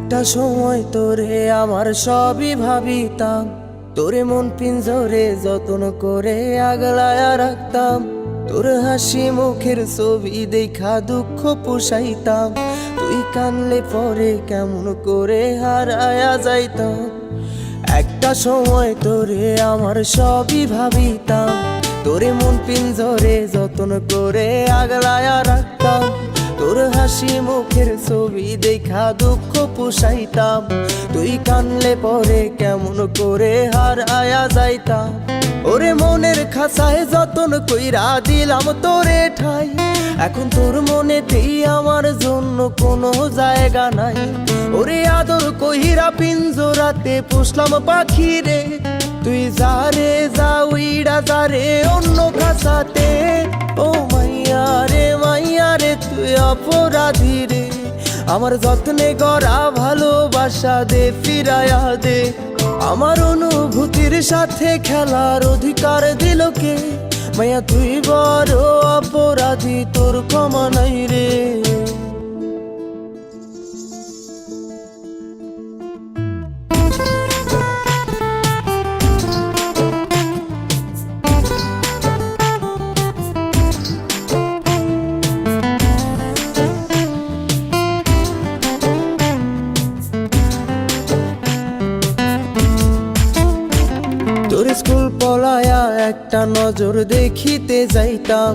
একটা সময় তোরে আমার সবই ভাবিতাম, তোরে মন পিঞ্জরে যত্ন করে আগলায়া রাখতাম। তোর হাসি মুখের ছবি দেখা দুঃখ পোষাইতাম, তুই কানলে পরে কেমন করে হারায়া যাইতাম। একটা সময় তোরে আমার সবই ভাবিতাম, তোরে মন পিঞ্জরে যত্ন করে আগলায়া রাখতাম। তোর হাসি মুখের ছবি দেখা দুঃখ পোষাইতাম, তুই কানলে পরে কেমন করে হারায়া যাইতাম। ওরে মনের খাঁচায় যতন কইরা দিলাম তোরে ঠাই, এখন তোর মনেতেই আমার জন্য কোনো জায়গা নাই। ওরে আদর কইরা পিঞ্জরাতে পুষলাম পাখি রে, তুই যারে যা উইড়া যারে অন্য খাঁচাতে। ও মাইয়া রে তুই অপরাধী রে, আমার যত্নে গড়া ভালোবাসা দে ফিরায়া দে। আমার অনুভূতির সাথে খেলার অধিকার দিল কে? মাইয়া তুই বড় অপরাধী, তোর ক্ষমা নাই রে। তোর স্কুল পলায়া একটা নজর দেখিতে যাইতাম,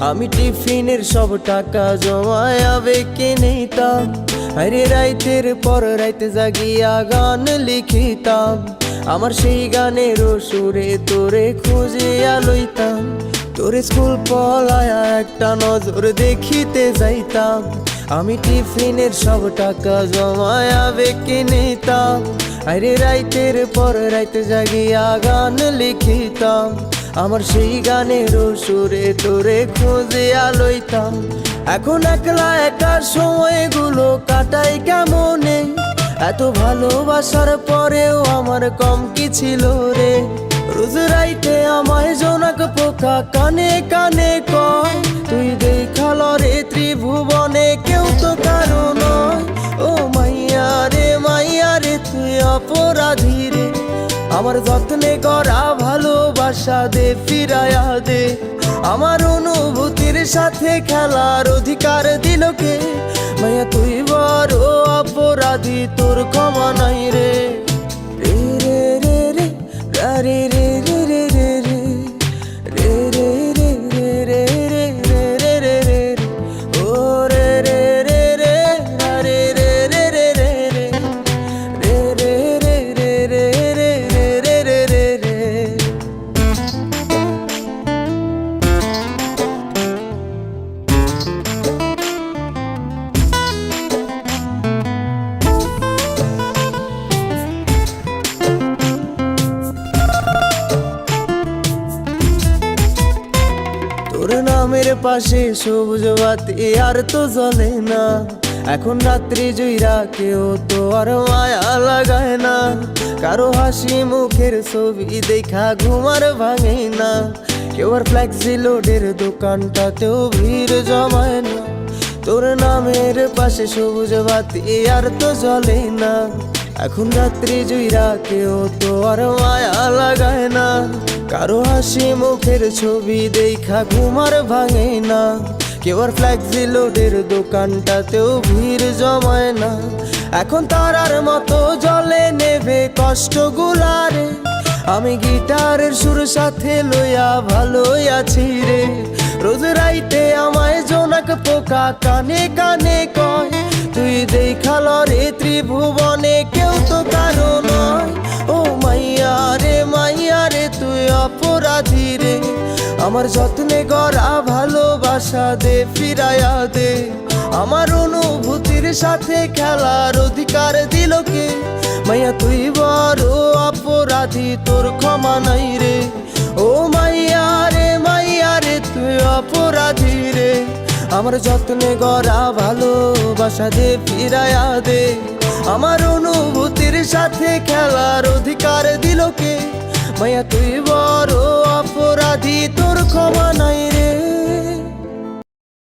আমি টিফিনের সব টাকা জমায়া বেঁকে নিতাম। আরে রাইতের পর রাইতে জাগিয়া গান লিখিতাম, আমার সেই গানের সুরে তোরে খুঁজিয়া লইতাম। তোর স্কুল পলায়া একটা নজর দেখিতে যাইতাম, আমি টিফিনের সব টাকা জমায়া বেঁকে নিতাম। আরে রাইতের পর রাইতে জাগিয়া গান লিখিতাম, আমার সেই গানের সুরে তোরে খুঁজিয়া লইতাম। এখন একলা একা সময়গুলো কাটাই কেমনে, এত ভালোবাসার পরেও আমার কম কি ছিল রে। রোজ রাইতে আমায় জোনাক পোকা কানে কানে কয়, তুই দেখাল রে ত্রিভুবনে কেউ তো কারো নয়। ও মাইয়া রে তুই অপরাধী রে, আমার যত্নে গড়া ভালোবাসা দে ফিরায়া দে। আমার অনুভূতির সাথে খেলার অধিকার দিল কে? মাইয়া তুই বড় অপরাধী, তোর ক্ষমা নাই রে। রে রে রে রে রে রে রে রে রে রে রে রে রে রে রে রে রে ও রে রে রে রে রে রে রে রে রে রে রে রে রে রে রে রে। তোর নামের পাশে সবুজ বাতি আর তো জ্বলে না, এখন রাত্রি জুইরা কেউ তো আর মায়া লাগায় না। কারো হাসি মুখের ছবি দেখা ঘুমার ভাঙে না, কেউ আর ফ্লেক্সি লোডের দোকানটাতেও ভিড় জমায় না। তোর নামের পাশে সবুজ বাতি আর তো জ্বলে না, এখন রাত্রি জুইরা কেউ তো আর মায়া লাগায় না। কারো হাসি মুখের ছবি দেখা ঘুমার ভাঙে না, কেউ আর ফ্লেক্সি লোডের দোকানটাতেও ভিড় জমায় না। এখন তারার মতো জলে নেবে কষ্টগুলারে, আমি গিটারের সুর সাথে লইয়া ভালোই আছি রে। রোজ রাইতে আমায় জোনাক পোকা কানে কানে কয়, তুই দেখাল রে ত্রিভুবনে কেউ তো কারো নয়। ও মাইয়া রে তুই অপরাধী রে, আমার যত্নে গড়া ভালোবাসা দে ফিরায়া দে। আমার অনুভূতির সাথে খেলার অধিকার দিল কে? মাইয়া তুই বড় অপরাধী, তোর ক্ষমা নাই রে। ও মাইয়া রে তুই অপরাধী রে, আমার যত্নে গড়া ভালোবাসা দে ফিরায়া দে। আমার অনুভূতির সাথে খেলার অধিকার দিল কে? মাইয়া তুই বড় অপরাধী, তোর ক্ষমা নাই।